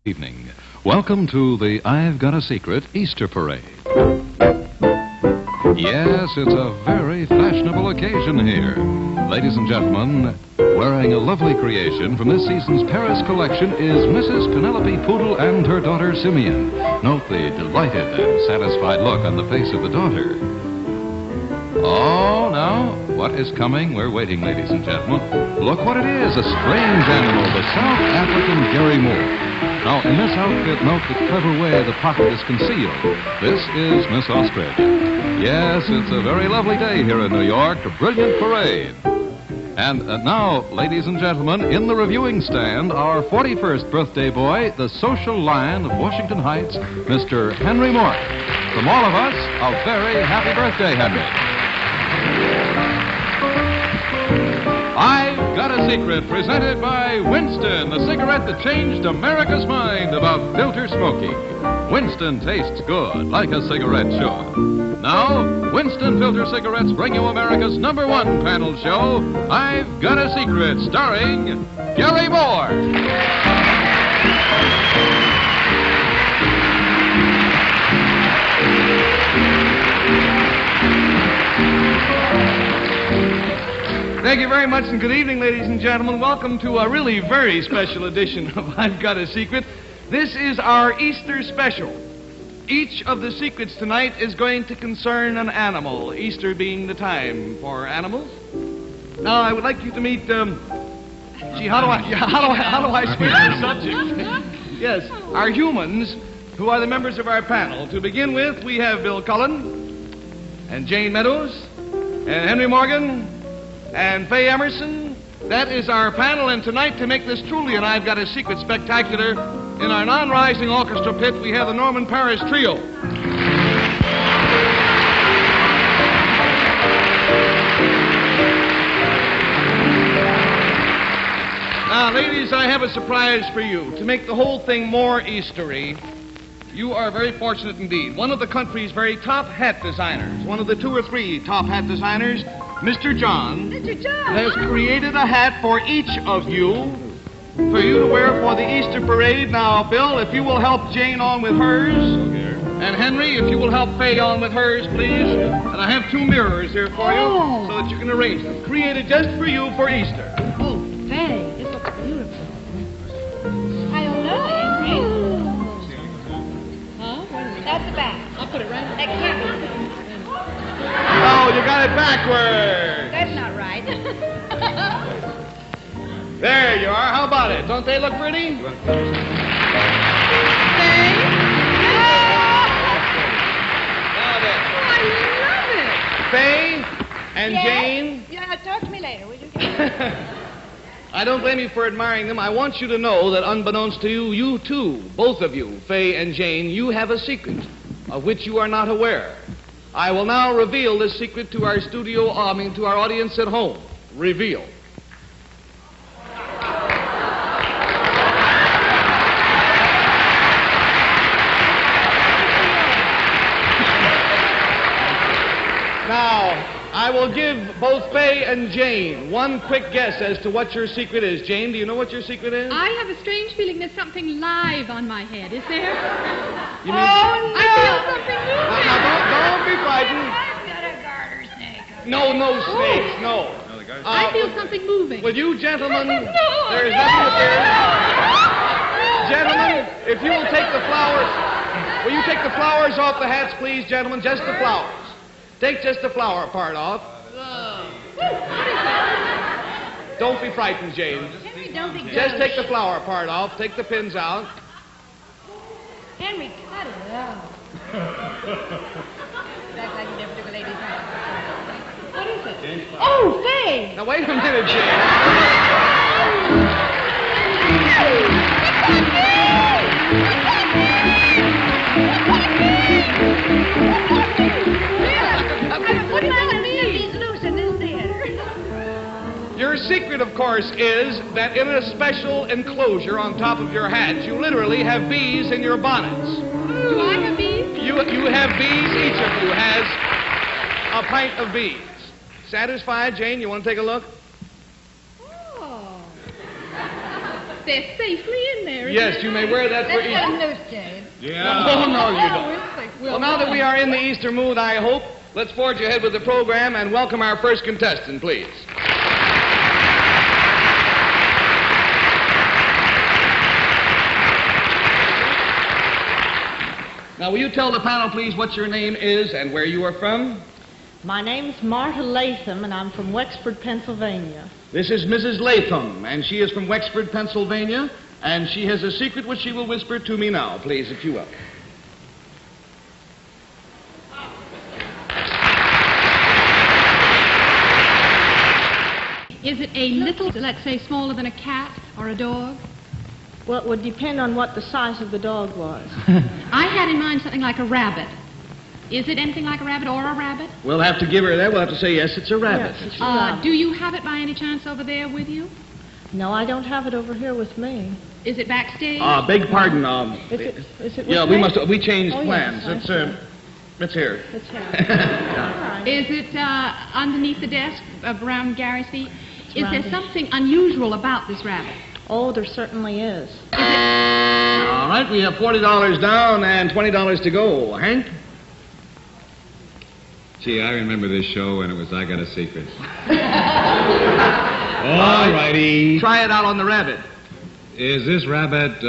Evening. Welcome to the I've Got a Secret Easter Parade. Yes, it's a very fashionable occasion here. Ladies and gentlemen, wearing a lovely creation from this season's Paris collection is Mrs. Penelope Poodle and her daughter Simeon. Note the delighted and satisfied look on the face of the daughter. Oh, now, what is coming? We're waiting, ladies and gentlemen. Look what it is, a strange animal, the South African Gary Moore. Now, in this outfit, note the clever way the pocket is concealed. This is Miss Australia. Yes, it's a very lovely day here in New York, a brilliant parade. And now, ladies and gentlemen, in the reviewing stand, our 41st birthday boy, the social lion of Washington Heights, Mr. Henry Moore. From all of us, a very happy birthday, Henry. I've Got a Secret, presented by Winston, the cigarette that changed America's mind about filter smoking. Winston tastes good, like a cigarette should. Now, Winston Filter Cigarettes bring you America's #1 panel show, I've Got a Secret, starring Gary Moore. Thank you very much, and good evening, ladies and gentlemen. Welcome to a really very special edition of I've Got a Secret. This is our Easter special. Each of the secrets tonight is going to concern an animal, Easter being the time for animals. Now, I would like you to meet, how do I speak the subject? Yes, our humans, who are the members of our panel. To begin with, we have Bill Cullen, and Jane Meadows, and Henry Morgan, and Faye Emerson. That is our panel, and tonight, to make this truly an I've Got a Secret spectacular, in our non-rising orchestra pit, we have the Norman Paris Trio. Now, ladies, I have a surprise for you. To make the whole thing more Eastery, you are very fortunate indeed. One of the country's very top hat designers, one of the 2 or 3 top hat designers, Mr. John, has created a hat for each of you, for you to wear for the Easter parade. Now, Bill, if you will help Jane on with hers, and Henry, if you will help Faye on with hers, please. And I have 2 mirrors here for you, so that you can arrange them. Created just for you for Easter. Oh, Faye, this looks beautiful. I don't know, Henry. Huh? That's the back. I'll put it right there. That can't be. Oh, you got it backwards. That's not right. There you are. How about it? Don't they look pretty? Faye? Now then. I love it. Faye and Yes? Jane. Yeah, talk to me later, will you? I don't blame you for admiring them. I want you to know that unbeknownst to you, you too, both of you, Faye and Jane, you have a secret of which you are not aware. I will now reveal this secret to our to our audience at home. Reveal. Now, I will give both Faye and Jane one quick guess as to what your secret is. Jane, do you know what your secret is? I have a strange feeling there's something live on my head. Is there? You mean... I feel something moving. Now, don't be frightened. I've got a garter snake. No snakes, no. I feel something moving. Will you gentlemen... There is nothing up there. Gentlemen, if you will take the flowers... Will you take the flowers off the hats, please, gentlemen? Just the flowers. Take just the flower part off. Don't be frightened, Jane. Henry, don't be Just take the gauche. flower part off. Take the pins out. Henry, cut it out. That's like you never took a lady's hand. What is it? Oh, Faye! Now, wait a minute, Jane. Put him on the knee. He's loose in this theater. Your secret, of course, is that in a special enclosure on top of your hats, you literally have bees in your bonnets. Do I have bees? You have bees. Each of you has a pint of bees. Satisfied, Jane? You want to take a look? Oh. they're safely in there. Yes, you may wear that for Let's get Easter. a noose, Jane. Oh, no, you don't. We'll fix it. Well, now that we are in the Easter mood, I hope, let's forge ahead with the program and welcome our first contestant, please. Now, will you tell the panel, please, what your name is and where you are from? My name's Marta Latham, and I'm from Wexford, Pennsylvania. This is Mrs. Latham, and she is from Wexford, Pennsylvania, and she has a secret which she will whisper to me now, please, if you will. Is it a little, let's say, smaller than a cat or a dog? Well, it would depend on what the size of the dog was. I had in mind something like a rabbit. Is it anything like a rabbit or a rabbit? We'll have to give her that. We'll have to say, yes, it's a rabbit. Yes, it's a rabbit. Do you have it by any chance over there with you? No, I don't have it over here with me. Is it backstage? Beg pardon. Is it Yeah, with me? we changed Oh, plans. yes, I see. It's here. It's here. All right. Is it underneath the desk around Gary's feet? Is around there here. something unusual about this rabbit? Oh, there certainly is. All right, we have $40 down and $20 to go. Hank? Gee, I remember this show when it was I Got a Secret. All righty. Try it out on the rabbit. Is this rabbit,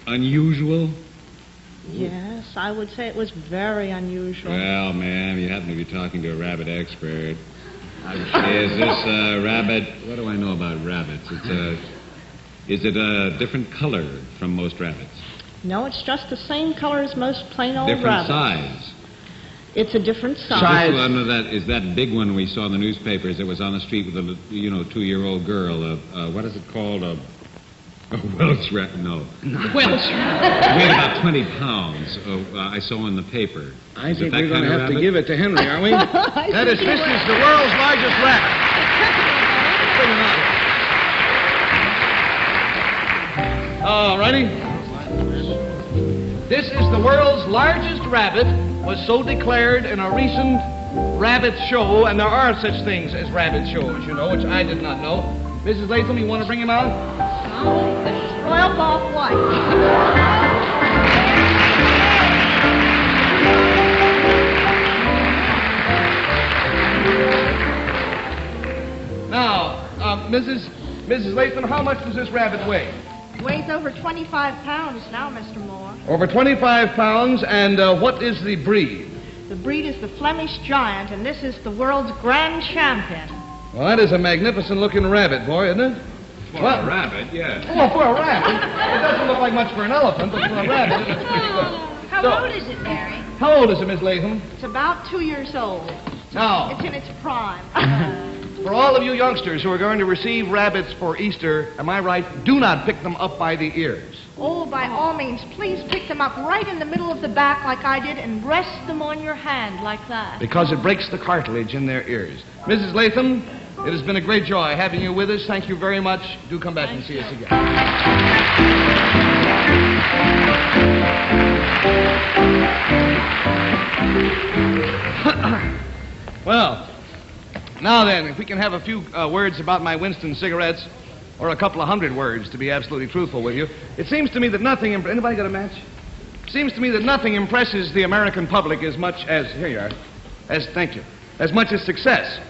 unusual? Yes, I would say it was very unusual. Well, ma'am, you happen to be talking to a rabbit expert. Is this rabbit... What do I know about rabbits? Is it a different color from most rabbits? No, it's just the same color as most plain old Different rabbits. size? It's a different size. Size. This one, is that big one we saw in the newspapers that was on the street with a, 2-year-old girl? What is it called? A Welsh rabbit? No. Welsh. Weighed about 20 pounds. I saw in the paper. I Is it think that we're going kind to of have to rabbit? give it to Henry, aren't we? This is the world's largest rabbit. Bring him out. All righty. This is the world's largest rabbit, was so declared in a recent rabbit show, and there are such things as rabbit shows, which I did not know. Mrs. Latham, you want to bring him out? Well, Bob White. Now, Mrs. Latham, how much does this rabbit weigh? Weighs over 25 pounds now, Mr. Moore. Over 25 pounds, and what is the breed? The breed is the Flemish Giant, and this is the world's grand champion. Well, that is a magnificent-looking rabbit, boy, isn't it? For a rabbit, yes. Well, for a rabbit. It doesn't look like much for an elephant, but for a rabbit, it's pretty good. How So- old is it, Mary? How old is it, Miss Latham? It's about 2 years old. Now, It's in its prime. for all of you youngsters who are going to receive rabbits for Easter, am I right? Do not pick them up by the ears. Oh, by all means, please pick them up right in the middle of the back like I did and rest them on your hand like that. Because it breaks the cartilage in their ears. Mrs. Latham, it has been a great joy having you with us. Thank you very much. Do come back and see us again. Well, now then, if we can have a few words about my Winston cigarettes, or a couple of hundred words, to be absolutely truthful with you. It seems to me that nothing... Anybody got a match? Seems to me that nothing impresses the American public as much as... Here you are. Thank you. As much as success,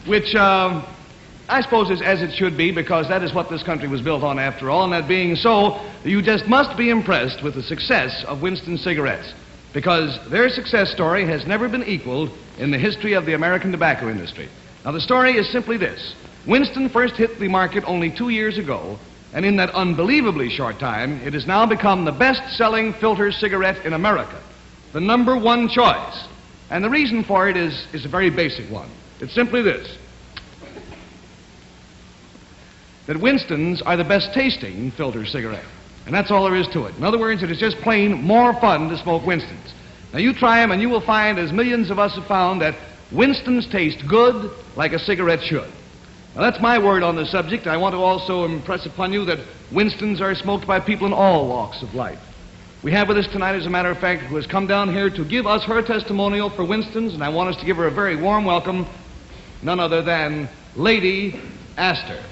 which I suppose is as it should be, because that is what this country was built on after all. And that being so, you just must be impressed with the success of Winston cigarettes, because their success story has never been equaled in the history of the American tobacco industry. Now, the story is simply this. Winston first hit the market only 2 years ago, and in that unbelievably short time, it has now become the best-selling filter cigarette in America, the number one choice. And the reason for it is a very basic one. It's simply this, that Winstons are the best-tasting filter cigarette. And that's all there is to it. In other words, it is just plain more fun to smoke Winstons. Now, you try them, and you will find, as millions of us have found, that Winstons taste good like a cigarette should. Now, that's my word on the subject. I want to also impress upon you that Winstons are smoked by people in all walks of life. We have with us tonight, as a matter of fact, who has come down here to give us her testimonial for Winstons, and I want us to give her a very warm welcome, none other than Lady Astor.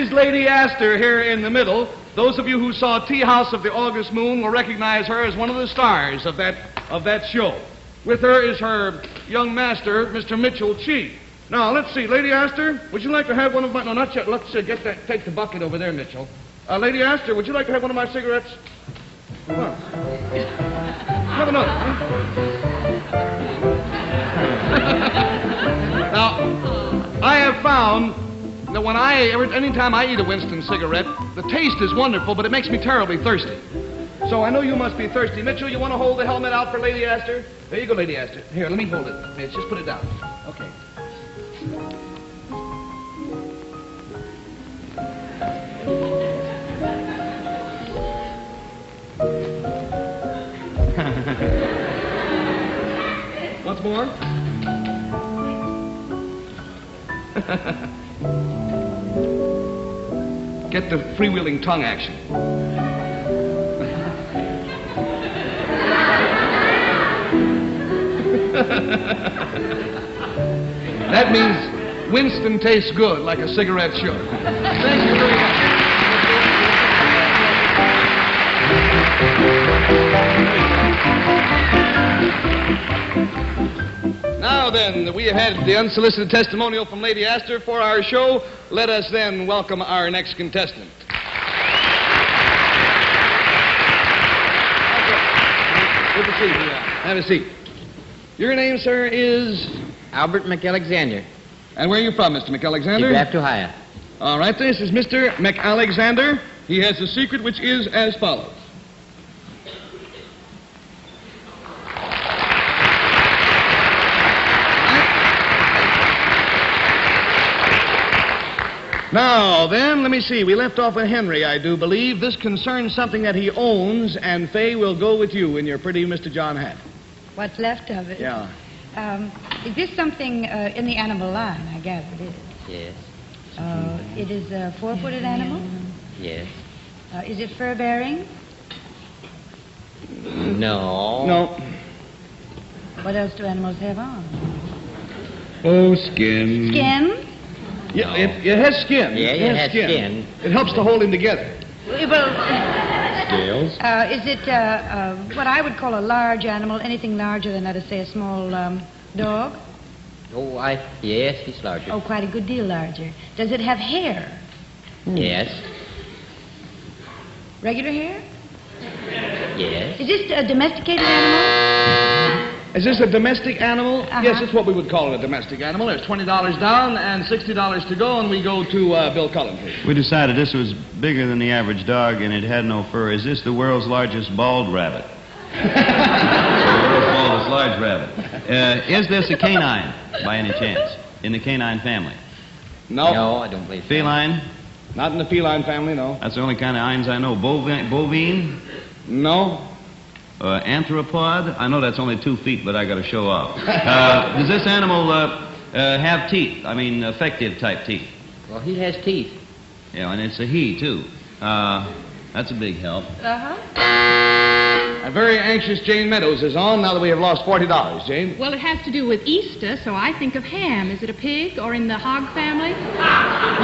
is Lady Astor here in the middle. Those of you who saw Tea House of the August Moon will recognize her as one of the stars of that show. With her is her young master, Mr. Mitchell Cheek. Now, let's see. Lady Astor, would you like to have one of my... No, not yet. Let's take the bucket over there, Mitchell. Lady Astor, would you like to have one of my cigarettes? Come on. Have another. Now, I have found that anytime I eat a Winston cigarette, the taste is wonderful, but it makes me terribly thirsty. So I know you must be thirsty. Mitchell, you want to hold the helmet out for Lady Astor? There you go, Lady Astor. Here, let me hold it. Mitch, just put it down. Okay. Once more. Get the freewheeling tongue action. That means Winston tastes good, like a cigarette should. Thank you very much. Now then, we have had the unsolicited testimonial from Lady Astor for our show. Let us then welcome our next contestant. Good to see you. Have a seat. Your name, sir, is... Albert McAlexander. And where are you from, Mr. McAlexander? DeGraft, Ohio. All right, this is Mr. McAlexander. He has a secret which is as follows. Now, then, let me see. We left off with Henry, I do believe. This concerns something that he owns, and Fay will go with you in your pretty Mr. John hat. What's left of it? Yeah. Is this something in the animal line? I gather it is. Yes. It is a four-footed animal? Yes. Is it fur-bearing? No. No. What else do animals have on? Oh, skin. Skin? Yeah, no. It has skin. Yeah, it has skin. It helps to hold him together. Scales. Is it what I would call a large animal, anything larger than, let us say, a small dog? Oh, yes, he's larger. Oh, quite a good deal larger. Does it have hair? Yes. Regular hair? Yes. Is this a domesticated animal? Is this a domestic animal? Uh-huh. Yes, it's what we would call a domestic animal. There's $20 down and $60 to go, and we go to Bill Cullen, please. We decided this was bigger than the average dog, and it had no fur. Is this the world's largest bald rabbit? The world's baldest large rabbit. Is this a canine, by any chance, in the canine family? No. No, I don't believe so. Feline? Not in the feline family, no. That's the only kind of ines I know. Bovine? No. Anthropod? I know that's only 2 feet, but I got to show off. Does this animal have teeth? I mean, effective type teeth. Well, he has teeth. Yeah, and it's a he, too. That's a big help. A very anxious Jane Meadows is on now that we have lost $40. Jane? Well, it has to do with Easter, so I think of ham. Is it a pig or in the hog family?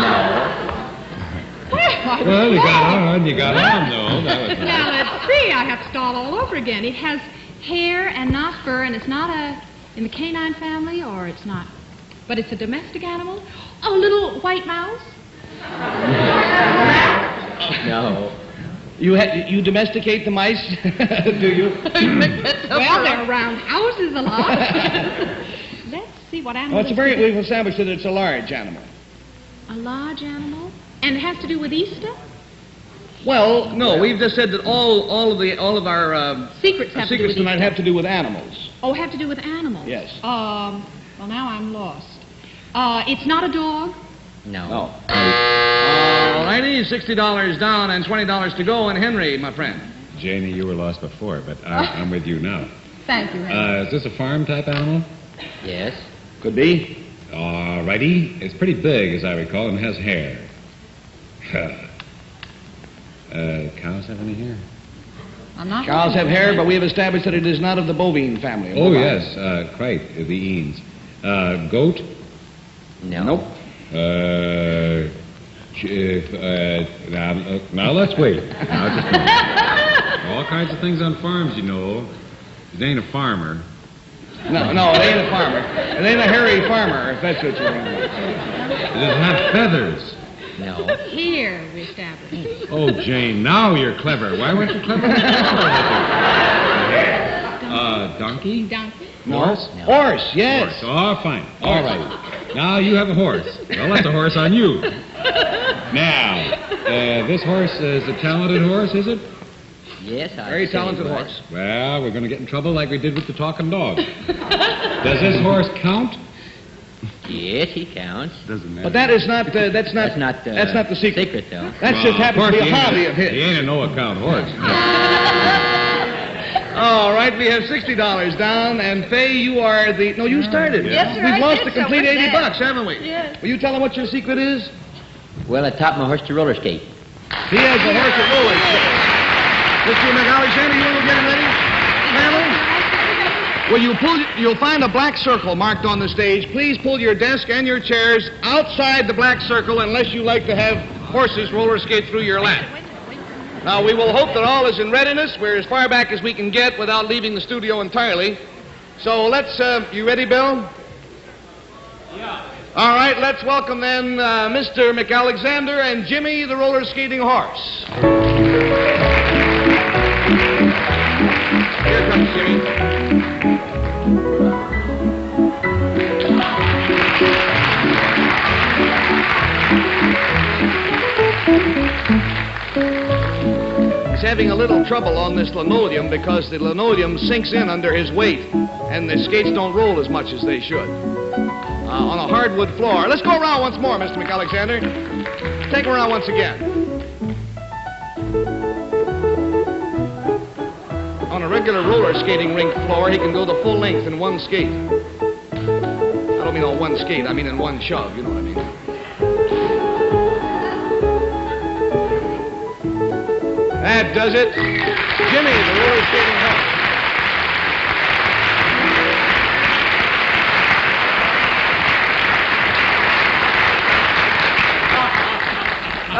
No. Well, you got on, though. That was Now, let's see. I have to start all over again. It has hair and not fur, and it's not in the canine family, or it's not. But it's a domestic animal. Oh, a little white mouse? No. You domesticate the mice, do you? Well, they're around houses a lot. Let's see what animal. We've established that it's a large animal. A large animal? And it has to do with Easter? Well, no, we've just said that all of our Secrets have to do with tonight Easter. have to do with animals. Oh, have to do with animals? Yes. Well, now I'm lost. It's not a dog? No. No. All righty, $60 down and $20 to go. And Henry, my friend. Janie, you were lost before, but I'm with you now. Thank you, Henry. Is this a farm-type animal? Yes. Could be. All righty. It's pretty big, as I recall, and has hair. Cows have any hair? I'm not. Cows have hair, but we have established that it is not of the bovine family. Oh, yes, quite, the eans. Goat? No. Nope. Now let's wait. Now, just a minute. All kinds of things on farms, you know. It ain't a farmer. No, it ain't a farmer. It ain't a hairy farmer, if that's what you want. Does it have feathers? No. Here we establish. Oh, Jane, now you're clever. Why weren't you clever before? Donkey? Donkey. Horse? No. Horse, yes. Horse. Oh, fine. All right. Now you have a horse. Well, that's a horse on you. Now, this horse is a talented horse, is it? Yes, I Very talented horse. Well, we're going to get in trouble like we did with the talking dog. Does this horse count? Yes, he counts. Doesn't matter. But that's not the That's not the secret. secret, though. That just happens to be a hobby of his. He ain't a no-account horse. All right, we have $60 down, and Fay, you are the... No, you started. Yes, sir, We've I lost did, the complete so what's $80, that? haven't we? Yes. Will you tell them what your secret is? Well, I taught my horse to roller skate. He has a horse at roller skate. Mr. McAlexander, you will get him ready? Family? Well, you'll find a black circle marked on the stage. Please pull your desk and your chairs outside the black circle unless you like to have horses roller skate through your lap. Now, we will hope that all is in readiness. We're as far back as we can get without leaving the studio entirely. So let's, you ready, Bill? Yeah. All right, let's welcome then Mr. McAlexander and Jimmy, the roller skating horse. Here comes Jimmy. He's having a little trouble on this linoleum because the linoleum sinks in under his weight and the skates don't roll as much as they should. On a hardwood floor. Let's go around once more, Mr. McAlexander. Take him around once again. On a regular roller skating rink floor, he can go the full length in one skate. I don't mean on one skate, I mean in one shove, you know what I mean. That does it. Jimmy, the roller skating horse.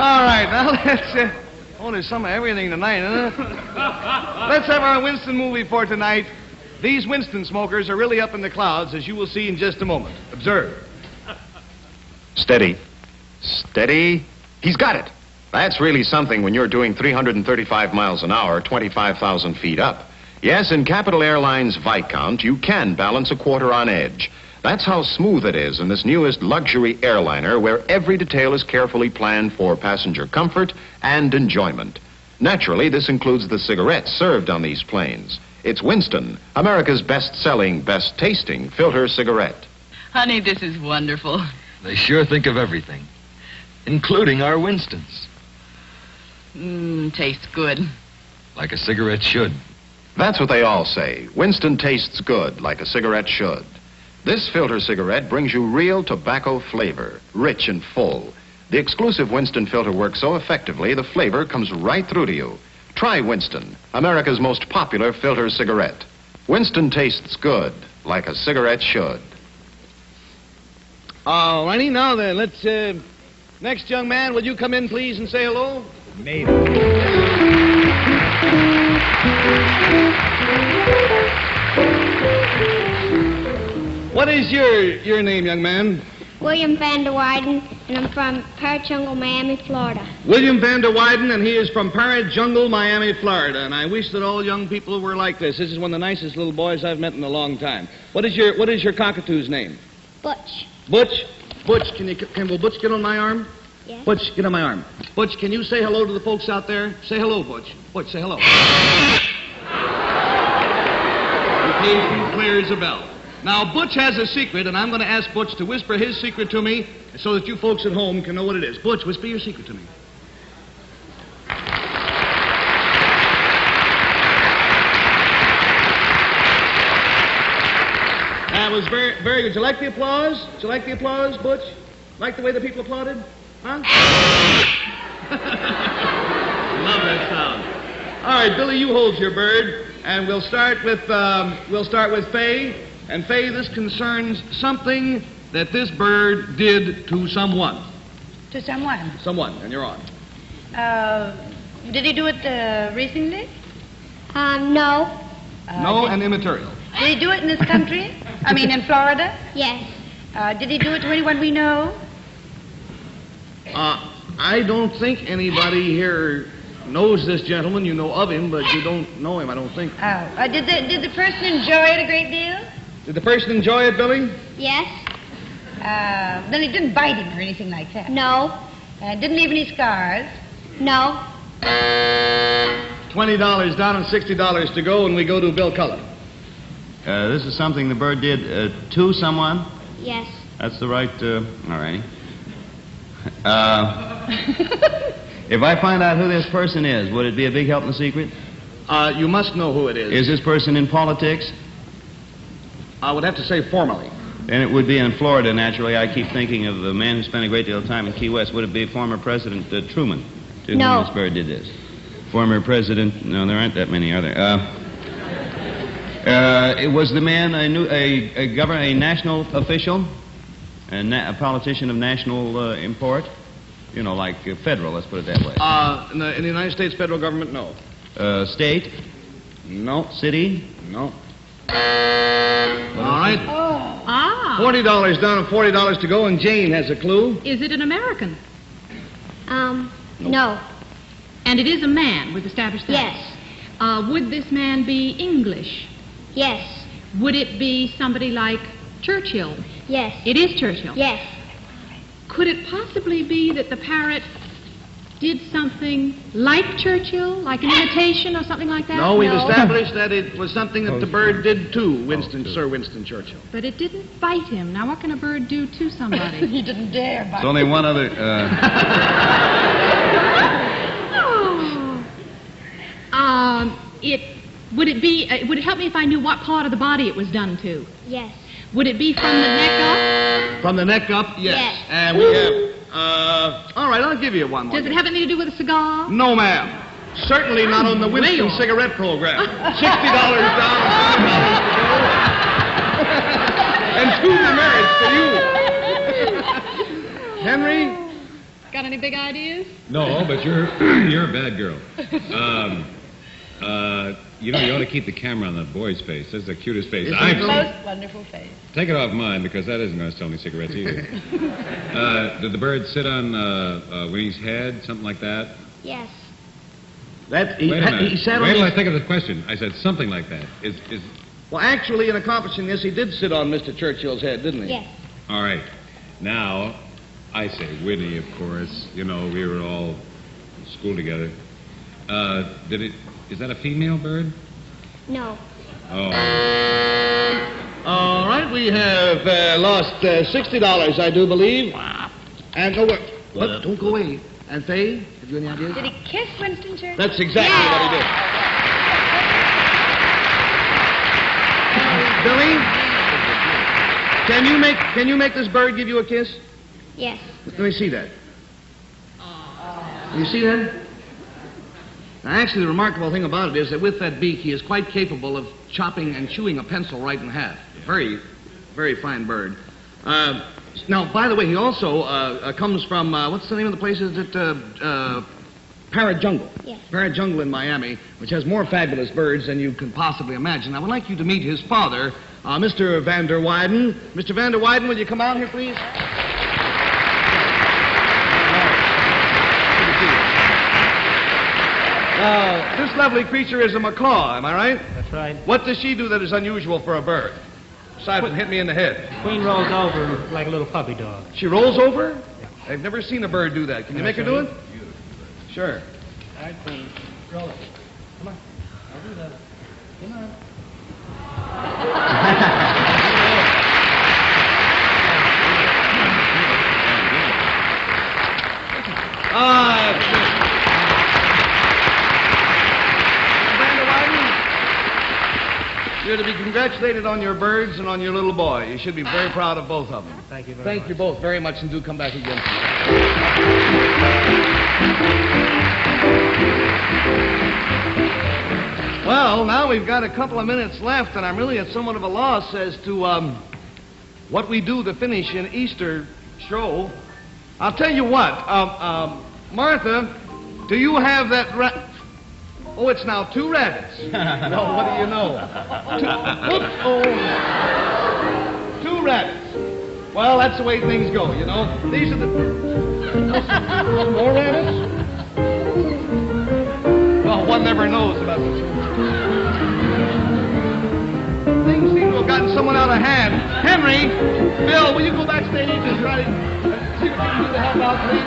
All right, now let's... oh, there's some of everything tonight, isn't it? Let's have our Winston movie for tonight. These Winston smokers are really up in the clouds, as you will see in just a moment. Observe. Steady. Steady. He's got it. That's really something when you're doing 335 miles an hour, 25,000 feet up. Yes, in Capital Airlines Viscount, you can balance a quarter on edge. That's how smooth it is in this newest luxury airliner where every detail is carefully planned for passenger comfort and enjoyment. Naturally, this includes the cigarettes served on these planes. It's Winston, America's best-selling, best-tasting filter cigarette. Honey, this is wonderful. They sure think of everything, including our Winstons. Tastes good. Like a cigarette should. That's what they all say. Winston tastes good, like a cigarette should. This filter cigarette brings you real tobacco flavor, rich and full. The exclusive Winston filter works so effectively, the flavor comes right through to you. Try Winston, America's most popular filter cigarette. Winston tastes good, like a cigarette should. All righty, now then, let's, next young man, will you come in, please, and say hello? Maybe. What is your name, young man? William Van der Weyden, and I'm from Parrot Jungle, Miami, Florida. William Van der Weyden, and he is from Parrot Jungle, Miami, Florida. And I wish that all young people were like this. This is one of the nicest little boys I've met in a long time. What is your cockatoo's name? Butch. Butch. Butch, will Butch get on my arm? Yes. Butch, get on my arm. Butch, can you say hello to the folks out there? Say hello, Butch. Butch, say hello. He clears a bell. Now, Butch has a secret, and I'm going to ask Butch to whisper his secret to me so that you folks at home can know what it is. Butch, whisper your secret to me. That was very, very good. Did you like the applause? Did you like the applause, Butch? Like the way the people applauded? Huh? Love that sound. All right, Billy, you hold your bird, and we'll start with Fay. And Fay, this concerns something that this bird did to someone. To someone. Someone, and you're on. Did he do it recently? No. No and immaterial. Did he do it in this country? I mean, in Florida? Yes. Did he do it to anyone we know? I don't think anybody here knows this gentleman. You know of him, but you don't know him, I don't think. Did the person enjoy it a great deal? Did the person enjoy it, Billy? Yes. Then he didn't bite him or anything like that? No. Didn't leave any scars? No. $20 down and $60 to go, and we go to Bill Cullen. This is something the bird did to someone? Yes. That's the right, all righty. If I find out who this person is, would it be a big help in the secret? You must know who it is. Is this person in politics? I would have to say formally. Then it would be in Florida, naturally. I keep thinking of the man who spent a great deal of time in Key West. Would it be former President Truman to No. whom this bird did this? Former President... No, there aren't that many, are there? Was the man a governor, a national official? A politician of national import? You know, like federal, let's put it that way. In the United States federal government, no. State? No. City? No. All right. Ah. $40 down and $40 to go, and Jane has a clue. Is it an American? No. And it is a man, we've established that. Yes. Would this man be English? Yes. Would it be somebody like Churchill? Yes. It is Churchill? Yes. Could it possibly be that the parrot did something like Churchill, like an imitation or something like that? No, we've established that it was something that the bird did to Sir Winston Churchill. But it didn't bite him. Now, what can a bird do to somebody? He didn't dare bite. There's only one other... Would it help me if I knew what part of the body it was done to? Yes. Would it be from the neck up? From the neck up, yes. Yes. And we have, all right, I'll give you one more. Does it have anything to do with a cigar? No, ma'am. Certainly not on the Winston Way off. cigarette program. $60 down, $60 to go. And 2 demerits for you. Henry? Got any big ideas? No, but you're a bad girl. You know, you ought to keep the camera on that boy's face. That's the cutest face I've seen. Most wonderful face. Take it off mine, because that isn't going to sell me cigarettes either. Did the bird sit on Winnie's head, something like that? Yes. Wait a minute. He sat Wait on till I his... think of the question. I said something like that. Is Well, actually, in accomplishing this, he did sit on Mr. Churchill's head, didn't he? Yes. all right. Now, I say Winnie, of course. You know, we were all in school together. Is that a female bird? No. Oh. All right, we have lost $60, I do believe. And no, but don't go away. And Faye, have you any ideas? Did he kiss Winston Churchill? That's exactly what he did. Billy, can you make this bird give you a kiss? Yes. Let me see that. You see that? Now, actually, the remarkable thing about it is that with that beak, he is quite capable of chopping and chewing a pencil right in half. Very, very fine bird. Now, by the way, he also comes from, what's the name of the place? Is it Parrot Jungle? Yes. Parrot Jungle in Miami, which has more fabulous birds than you can possibly imagine. I would like you to meet his father, Mr. Van der Weyden. Mr. Van der Weyden, will you come out here, please? This lovely creature is a macaw, am I right? That's right. What does she do that is unusual for a bird? Aside from hit me in the head. Queen rolls over like a little puppy dog. She rolls over? Yeah. I've never seen a bird do that. Can you make her do it? Sure. All right, Queen. Roll it. Come on. I'll do that. Come on. You're to be congratulated on your birds and on your little boy. You should be very proud of both of them. Thank you very Thank much. you both very much, and do come back again. Well, now we've got a couple of minutes left, and I'm really at somewhat of a loss as to what we do to finish an Easter show. I'll tell you what, Martha, do you have that Oh, it's now 2 rabbits. Well, what do you know? 2 rabbits. Well, that's the way things go, you know. These are the... More rabbits? Well, one never knows about this. Things seem to have gotten somewhat out of hand. Henry, Bill, will you go backstage and try to see what you can do to help out, please?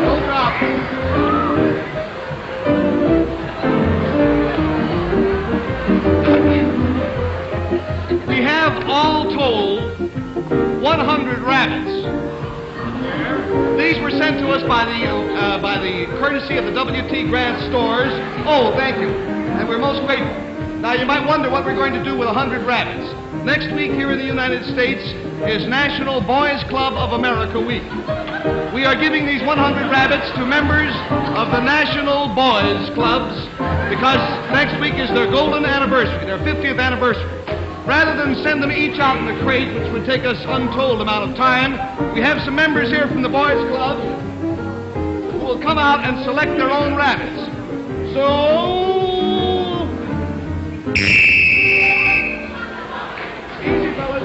No problem. We have all told 100 rabbits. These were sent to us by the courtesy of the W.T. Grant stores. Oh, thank you. And we're most grateful. Now, you might wonder what we're going to do with 100 rabbits. Next week here in the United States is National Boys Club of America Week. We are giving these 100 rabbits to members of the National Boys Clubs because next week is their golden anniversary, their 50th anniversary. Rather than send them each out in a crate, which would take us untold amount of time, we have some members here from the Boys Club who will come out and select their own rabbits. So... Easy, fellas.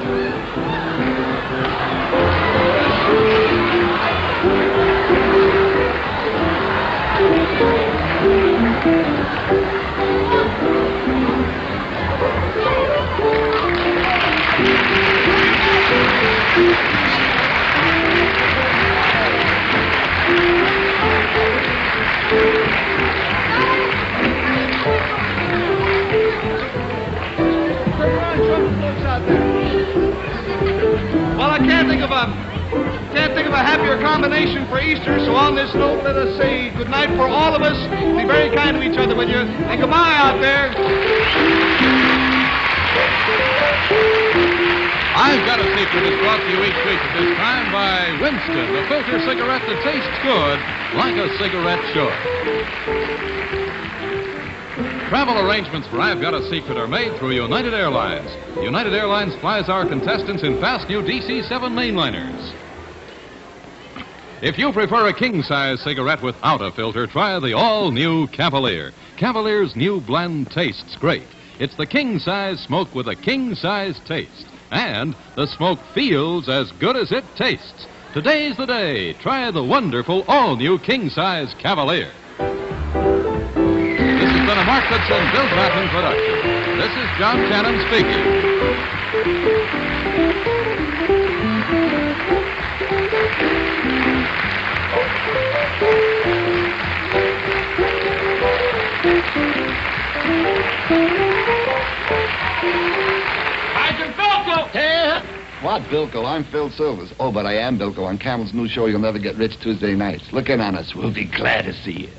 Well, I can't think of a happier combination for Easter, so on this note, let us say goodnight for all of us. Be very kind to each other, will you? And goodbye out there. I've Got a Secret is brought to you each week at this time by Winston, the filter cigarette that tastes good like a cigarette should. Travel arrangements for I've Got a Secret are made through United Airlines. United Airlines flies our contestants in fast new DC-7 mainliners. If you prefer a king-size cigarette without a filter, try the all-new Cavalier. Cavalier's new blend tastes great. It's the king-size smoke with a king-size taste. And the smoke feels as good as it tastes. Today's the day. Try the wonderful all-new king-size Cavalier. This has been a Mark Goodson, Bill Bratton production. This is John Cannon speaking. Sergeant Bilko! Yeah. What, Bilko? I'm Phil Silvers. Oh, but I am Bilko on Camel's new show, You'll Never Get Rich, Tuesday nights. Look in on us. We'll be glad to see you.